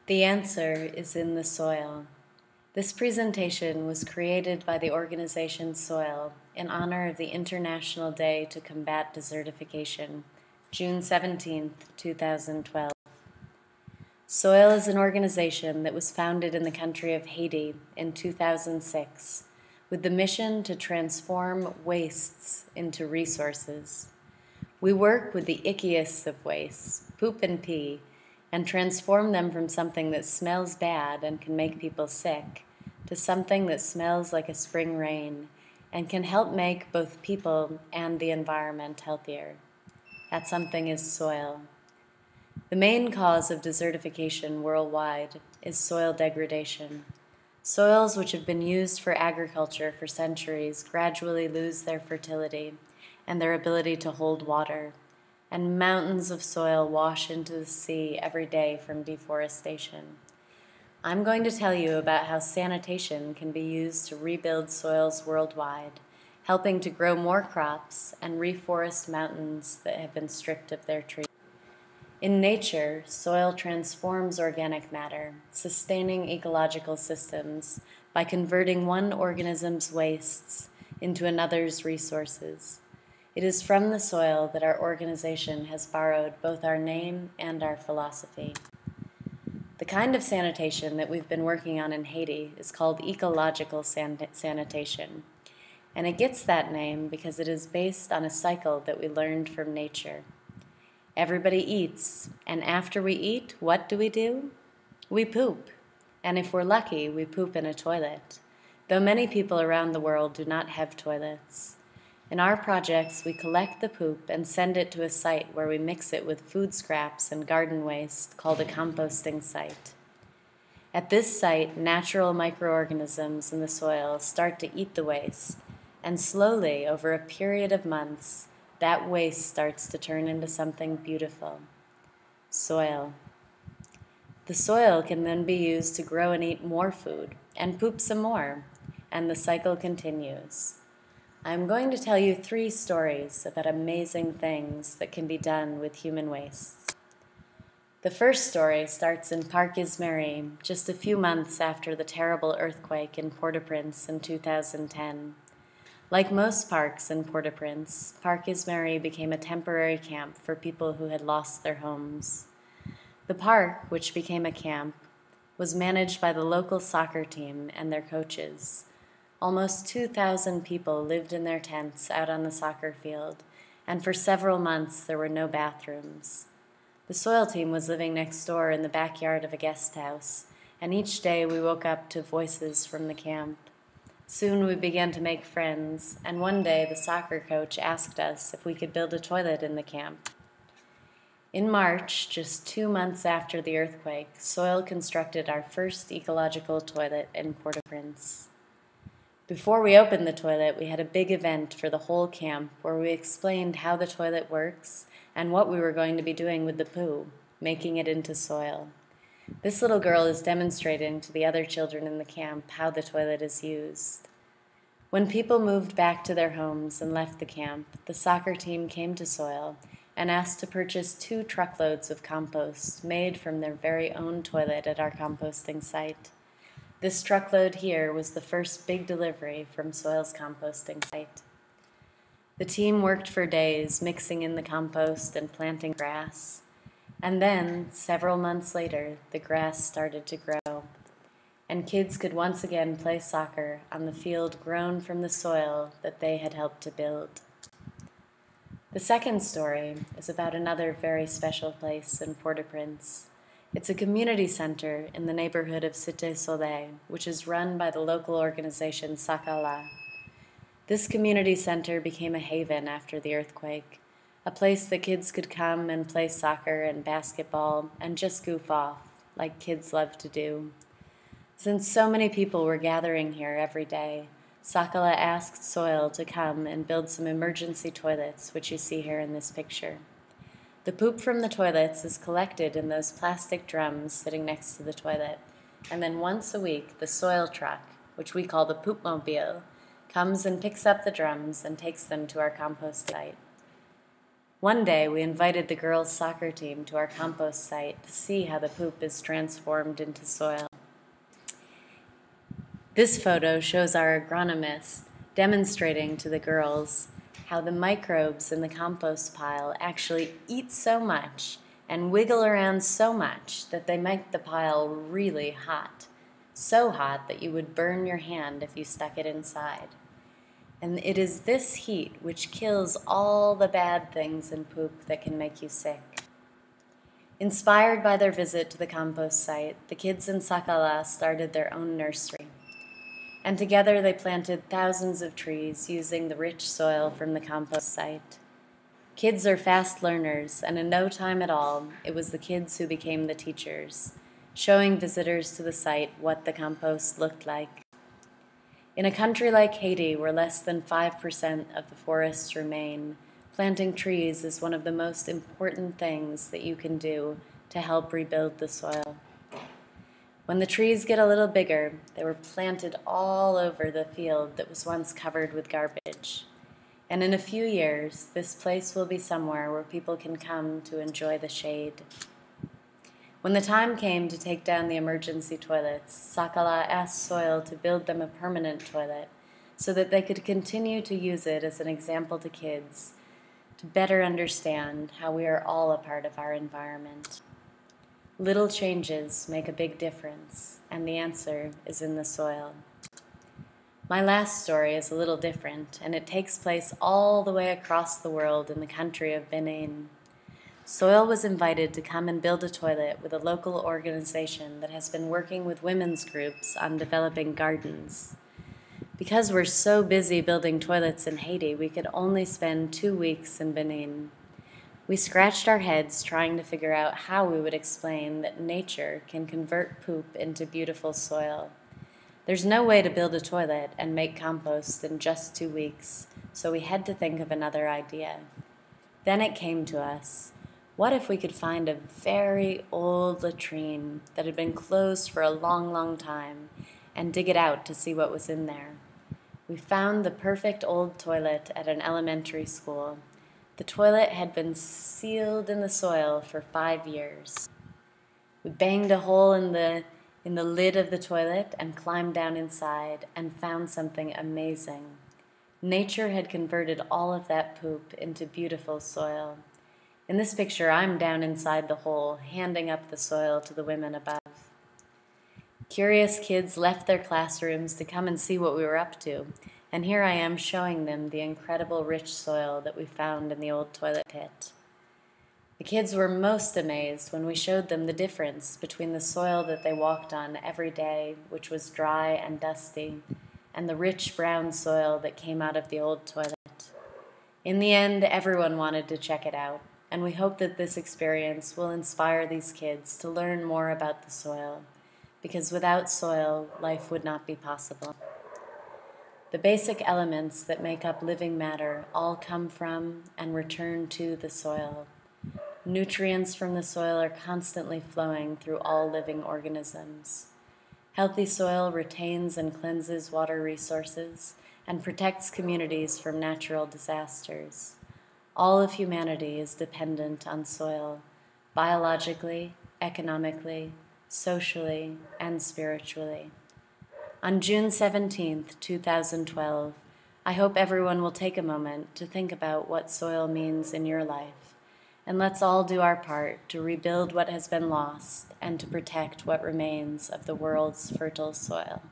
The answer is in the soil. This presentation was created by the organization SOIL in honor of the International Day to Combat Desertification, June 17, 2012. SOIL is an organization that was founded in the country of Haiti in 2006 with the mission to transform wastes into resources. We work with the ickiest of wastes, poop and pee, and transform them from something that smells bad and can make people sick to something that smells like a spring rain and can help make both people and the environment healthier. That something is soil. The main cause of desertification worldwide is soil degradation. Soils which have been used for agriculture for centuries gradually lose their fertility and their ability to hold water, and mountains of soil wash into the sea every day from deforestation. I'm going to tell you about how sanitation can be used to rebuild soils worldwide, helping to grow more crops and reforest mountains that have been stripped of their trees. In nature, soil transforms organic matter, sustaining ecological systems by converting one organism's wastes into another's resources. It is from the soil that our organization has borrowed both our name and our philosophy. The kind of sanitation that we've been working on in Haiti is called ecological sanitation, and it gets that name because it is based on a cycle that we learned from nature. Everybody eats, and after we eat, what do? We poop, and if we're lucky, we poop in a toilet, though many people around the world do not have toilets. In our projects, we collect the poop and send it to a site where we mix it with food scraps and garden waste called a composting site. At this site, natural microorganisms in the soil start to eat the waste, and slowly, over a period of months, that waste starts to turn into something beautiful. Soil. The soil can then be used to grow and eat more food, and poop some more, and the cycle continues. I'm going to tell you 3 stories about amazing things that can be done with human wastes. The first story starts in Parc Ismarie, just a few months after the terrible earthquake in Port-au-Prince in 2010. Like most parks in Port-au-Prince, Parc Ismarie became a temporary camp for people who had lost their homes. The park, which became a camp, was managed by the local soccer team and their coaches. Almost 2,000 people lived in their tents out on the soccer field, and for several months there were no bathrooms. The SOIL team was living next door in the backyard of a guest house, and each day we woke up to voices from the camp. Soon we began to make friends, and one day the soccer coach asked us if we could build a toilet in the camp. In March, just 2 months after the earthquake, SOIL constructed our first ecological toilet in Port-au-Prince. Before we opened the toilet, we had a big event for the whole camp where we explained how the toilet works and what we were going to be doing with the poo, making it into soil. This little girl is demonstrating to the other children in the camp how the toilet is used. When people moved back to their homes and left the camp, the soccer team came to SOIL and asked to purchase 2 truckloads of compost made from their very own toilet at our composting site. This truckload here was the first big delivery from SOIL's composting site. The team worked for days, mixing in the compost and planting grass. And then, several months later, the grass started to grow, and kids could once again play soccer on the field grown from the soil that they had helped to build. The second story is about another very special place in Port-au-Prince. It's a community center in the neighborhood of Cité Soleil, which is run by the local organization Sakala. This community center became a haven after the earthquake, a place that kids could come and play soccer and basketball and just goof off, like kids love to do. Since so many people were gathering here every day, Sakala asked SOIL to come and build some emergency toilets, which you see here in this picture. The poop from the toilets is collected in those plastic drums sitting next to the toilet, and then once a week the SOIL truck, which we call the poopmobile, comes and picks up the drums and takes them to our compost site. One day, we invited the girls' soccer team to our compost site to see how the poop is transformed into soil. This photo shows our agronomist demonstrating to the girls how the microbes in the compost pile actually eat so much and wiggle around so much that they make the pile really hot. So hot that you would burn your hand if you stuck it inside. And it is this heat which kills all the bad things in poop that can make you sick. Inspired by their visit to the compost site, the kids in Sakala started their own nursery. And together they planted thousands of trees using the rich soil from the compost site. Kids are fast learners, and in no time at all, it was the kids who became the teachers, showing visitors to the site what the compost looked like. In a country like Haiti, where less than 5% of the forests remain, planting trees is one of the most important things that you can do to help rebuild the soil. When the trees get a little bigger, they were planted all over the field that was once covered with garbage. And in a few years, this place will be somewhere where people can come to enjoy the shade. When the time came to take down the emergency toilets, Sakala asked SOIL to build them a permanent toilet so that they could continue to use it as an example to kids to better understand how we are all a part of our environment. Little changes make a big difference, and the answer is in the soil. My last story is a little different, and it takes place all the way across the world in the country of Benin. SOIL was invited to come and build a toilet with a local organization that has been working with women's groups on developing gardens. Because we're so busy building toilets in Haiti, we could only spend 2 weeks in Benin. We scratched our heads trying to figure out how we would explain that nature can convert poop into beautiful soil. There's no way to build a toilet and make compost in just 2 weeks, so we had to think of another idea. Then it came to us. What if we could find a very old latrine that had been closed for a long, long time and dig it out to see what was in there? We found the perfect old toilet at an elementary school. The toilet had been sealed in the soil for 5 years. We banged a hole in the lid of the toilet and climbed down inside and found something amazing. Nature had converted all of that poop into beautiful soil. In this picture, I'm down inside the hole, handing up the soil to the women above. Curious kids left their classrooms to come and see what we were up to, and here I am showing them the incredible rich soil that we found in the old toilet pit. The kids were most amazed when we showed them the difference between the soil that they walked on every day, which was dry and dusty, and the rich brown soil that came out of the old toilet. In the end, everyone wanted to check it out, and we hope that this experience will inspire these kids to learn more about the soil, because without soil, life would not be possible. The basic elements that make up living matter all come from and return to the soil. Nutrients from the soil are constantly flowing through all living organisms. Healthy soil retains and cleanses water resources and protects communities from natural disasters. All of humanity is dependent on soil, biologically, economically, socially, and spiritually. On June 17th, 2012, I hope everyone will take a moment to think about what soil means in your life, and let's all do our part to rebuild what has been lost and to protect what remains of the world's fertile soil.